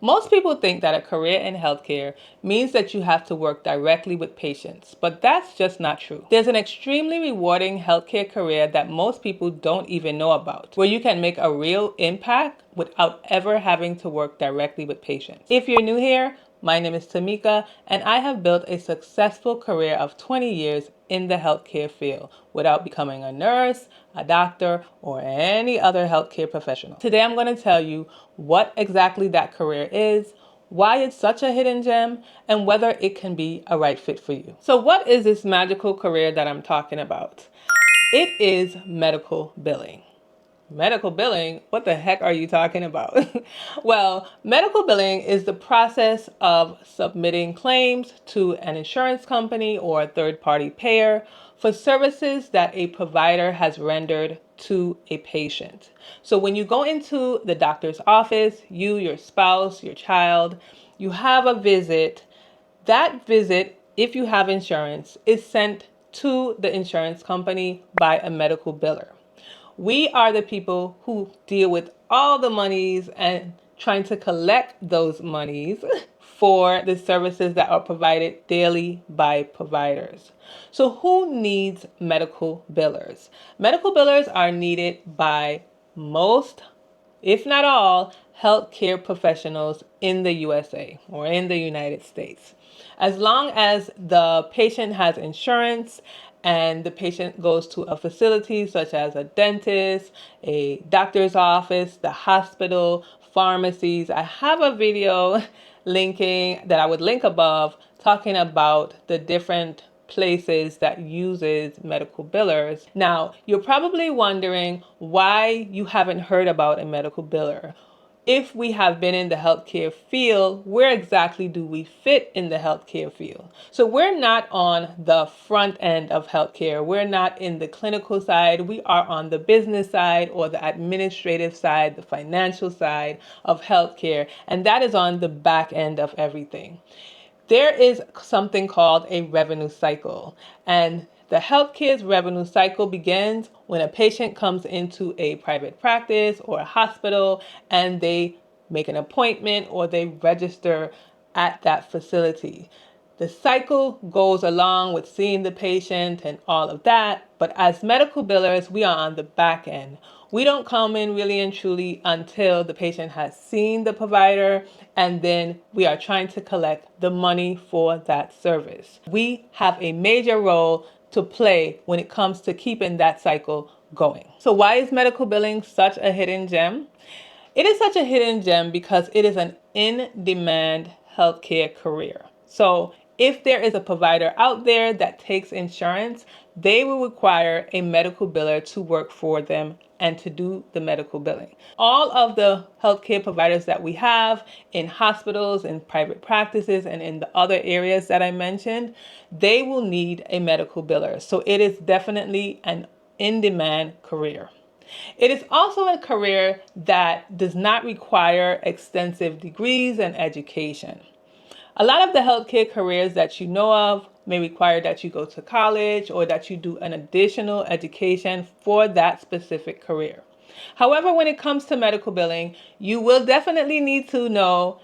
Most people think that a career in healthcare means that you have to work directly with patients, but that's just not true. There's an extremely rewarding healthcare career that most people don't even know about, where you can make a real impact without ever having to work directly with patients. If you're new here, my name is Tamika, and I have built a successful career of 20 years in the healthcare field without becoming a nurse, a doctor, or any other healthcare professional. Today I'm going to tell you what exactly that career is, why it's such a hidden gem, and whether it can be a right fit for you. So what is this magical career that I'm talking about? It is medical billing. Medical billing? What the heck are you talking about? Well, medical billing is the process of submitting claims to an insurance company or a third-party payer for services that a provider has rendered to a patient. So when you go into the doctor's office, you, your spouse, your child, you have a visit. That visit, if you have insurance, is sent to the insurance company by a medical biller. We are the people who deal with all the monies and trying to collect those monies for the services that are provided daily by providers. So who needs medical billers? Medical billers are needed by most, if not all, healthcare professionals in the USA or in the United States. As long as the patient has insurance and the patient goes to a facility such as a dentist, a doctor's office, the hospital, pharmacies. I have a video linking that I would link above talking about the different places that uses medical billers. Now, you're probably wondering why you haven't heard about a medical biller. If we have been in the healthcare field, where exactly do we fit in the healthcare field? So we're not on the front end of healthcare. We're not in the clinical side. We are on the business side or the administrative side, the financial side of healthcare. And that is on the back end of everything. There is something called a revenue cycle, and the healthcare's revenue cycle begins when a patient comes into a private practice or a hospital and they make an appointment or they register at that facility. The cycle goes along with seeing the patient and all of that, but as medical billers, we are on the back end. We don't come in really and truly until the patient has seen the provider, and then we are trying to collect the money for that service. We have a major role to play when it comes to keeping that cycle going. So why is medical billing such a hidden gem? It is such a hidden gem because it is an in-demand healthcare career. So if there is a provider out there that takes insurance, they will require a medical biller to work for them and to do the medical billing. All of the healthcare providers that we have in hospitals, in private practices, and in the other areas that I mentioned, they will need a medical biller. So it is definitely an in-demand career. It is also a career that does not require extensive degrees and education. A lot of the healthcare careers that you know of may require that you go to college or that you do an additional education for that specific career. However, when it comes to medical billing, you will definitely need to know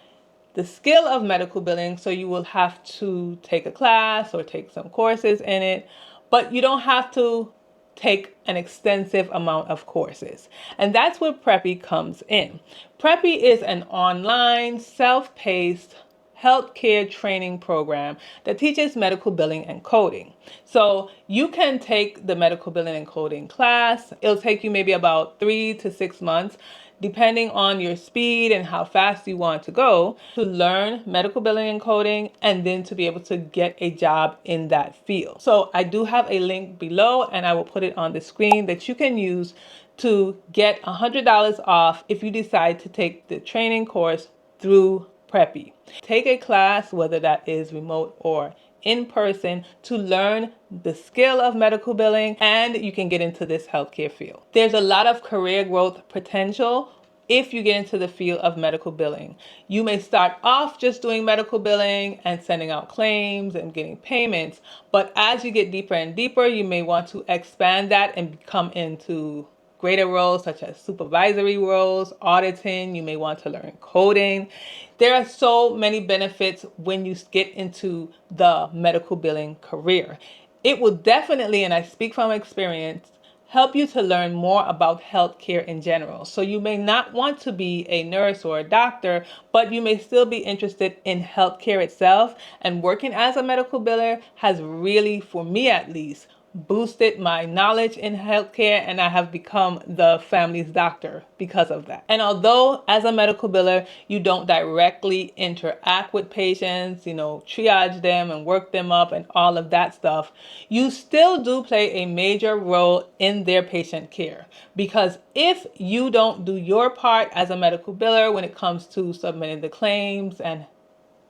the skill of medical billing, so you will have to take a class or take some courses in it, but you don't have to take an extensive amount of courses. And that's where Preppy comes in. Preppy is an online, self-paced healthcare training program that teaches medical billing and coding. So you can take the medical billing and coding class. It'll take you maybe about 3 to 6 months, depending on your speed and how fast you want to go, to learn medical billing and coding and then to be able to get a job in that field. So I do have a link below and I will put it on the screen that you can use to get $100 off if you decide to take the training course through Preppy. Take a class, whether that is remote or in person, to learn the skill of medical billing, and you can get into this healthcare field. There's a lot of career growth potential if you get into the field of medical billing. You may start off just doing medical billing and sending out claims and getting payments, but as you get deeper and deeper, you may want to expand that and come into greater roles such as supervisory roles, auditing. You may want to learn coding. There are so many benefits when you get into the medical billing career. It will definitely, and I speak from experience, help you to learn more about healthcare in general. So you may not want to be a nurse or a doctor, but you may still be interested in healthcare itself. And working as a medical biller has really, for me at least, boosted my knowledge in healthcare, and I have become the family's doctor because of that. And although as a medical biller, you don't directly interact with patients, triage them and work them up and all of that stuff, you still do play a major role in their patient care. Because if you don't do your part as a medical biller when it comes to submitting the claims and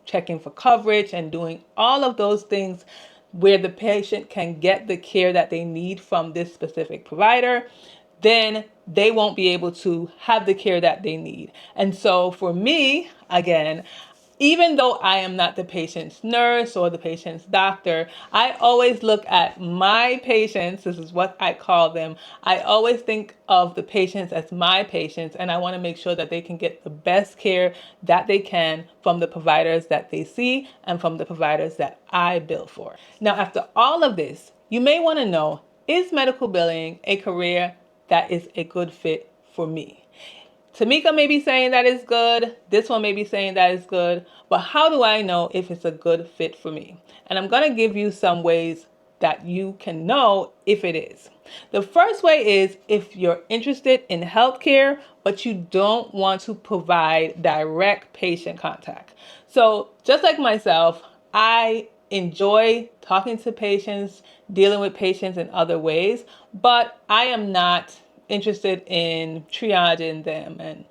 checking for coverage and doing all of those things where the patient can get the care that they need from this specific provider, then they won't be able to have the care that they need. And so for me, again, even though I am not the patient's nurse or the patient's doctor, I always look at my patients. This is what I call them. I always think of the patients as my patients, and I want to make sure that they can get the best care that they can from the providers that they see and from the providers that I bill for. Now, after all of this, you may want to know, is medical billing a career that is a good fit for me? Tamika may be saying that is good. This one may be saying that is good. But how do I know if it's a good fit for me? And I'm going to give you some ways that you can know if it is. The first way is if you're interested in healthcare, but you don't want to provide direct patient contact. So just like myself, I enjoy talking to patients, dealing with patients in other ways, but I am not interested in triaging them and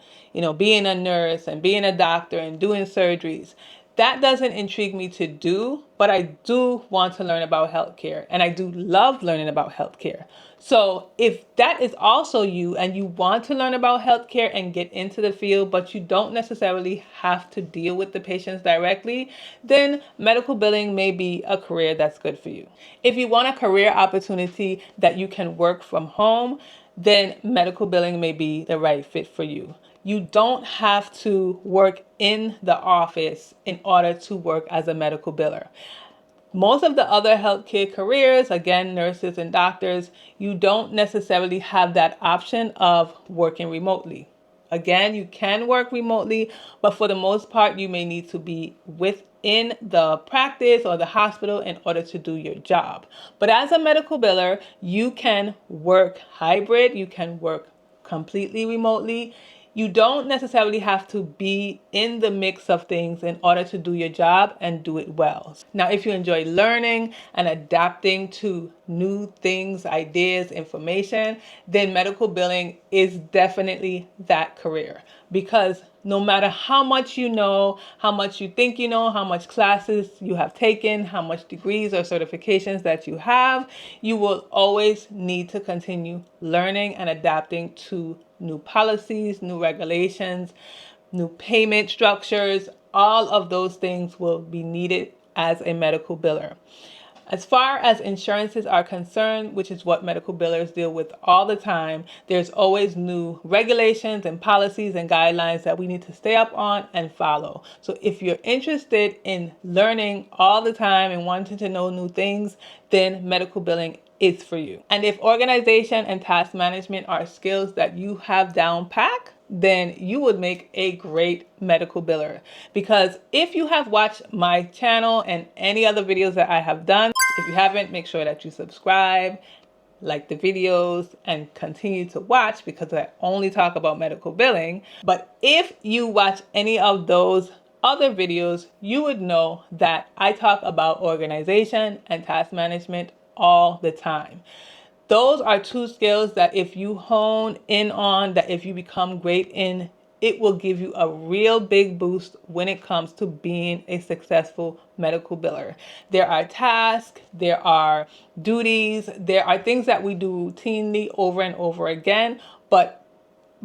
being a nurse and being a doctor and doing surgeries. That doesn't intrigue me to do, but I do want to learn about healthcare, and I do love learning about healthcare. So if that is also you and you want to learn about healthcare and get into the field, but you don't necessarily have to deal with the patients directly, then medical billing may be a career that's good for you. If you want a career opportunity that you can work from home, then medical billing may be the right fit for you. You don't have to work in the office in order to work as a medical biller. Most of the other healthcare careers, again, nurses and doctors, you don't necessarily have that option of working remotely. Again, you can work remotely, but for the most part, you may need to be within the practice or the hospital in order to do your job. But as a medical biller, you can work hybrid, you can work completely remotely. You don't necessarily have to be in the mix of things in order to do your job and do it well. Now, if you enjoy learning and adapting to new things, ideas, information, then medical billing is definitely that career. Because no matter how much you know, how much you think you know, how much classes you have taken, how much degrees or certifications that you have, you will always need to continue learning and adapting to new policies, new regulations, new payment structures. All of those things will be needed as a medical biller. As far as insurances are concerned, which is what medical billers deal with all the time, there's always new regulations and policies and guidelines that we need to stay up on and follow. So if you're interested in learning all the time and wanting to know new things, then medical billing is for you. And if organization and task management are skills that you have down pat, then you would make a great medical biller. Because if you have watched my channel and any other videos that I have done, if you haven't, make sure that you subscribe, like the videos, and continue to watch, because I only talk about medical billing. But if you watch any of those other videos, you would know that I talk about organization and task management all the time. Those are two skills that if you hone in on, that if you become great in, it will give you a real big boost when it comes to being a successful medical biller. There are tasks, there are duties, there are things that we do routinely over and over again, but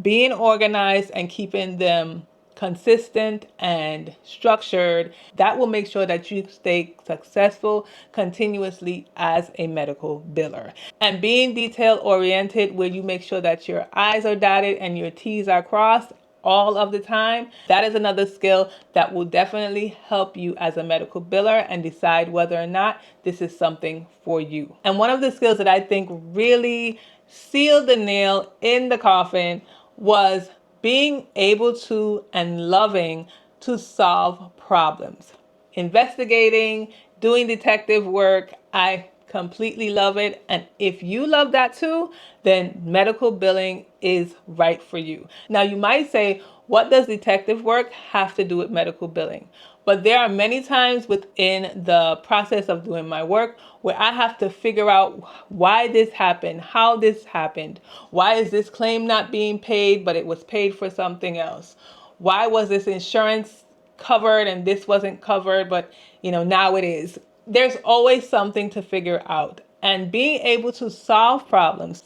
being organized and keeping them consistent and structured, that will make sure that you stay successful continuously as a medical biller. And being detail oriented, where you make sure that your I's are dotted and your T's are crossed all of the time, that is another skill that will definitely help you as a medical biller and decide whether or not this is something for you. And one of the skills that I think really sealed the nail in the coffin was being able to and loving to solve problems. Investigating, doing detective work, I completely love it. And if you love that too, then medical billing is right for you. Now you might say, what does detective work have to do with medical billing? But there are many times within the process of doing my work where I have to figure out why this happened, how this happened, why is this claim not being paid, but it was paid for something else? Why was this insurance covered and this wasn't covered, but now it is? There's always something to figure out. And being able to solve problems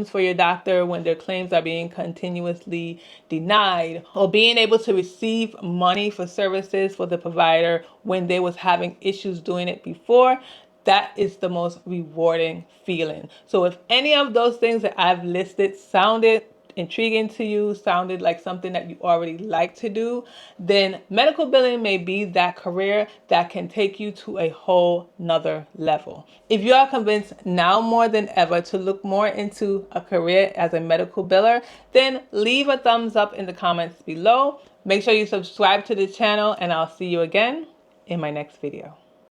for your doctor when their claims are being continuously denied, or being able to receive money for services for the provider when they was having issues doing it before, that is the most rewarding feeling. So if any of those things that I've listed sounded intriguing to you, sounded like something that you already like to do, then medical billing may be that career that can take you to a whole nother level. If you are convinced now more than ever to look more into a career as a medical biller, then leave a thumbs up in the comments below. Make sure you subscribe to the channel, and I'll see you again in my next video.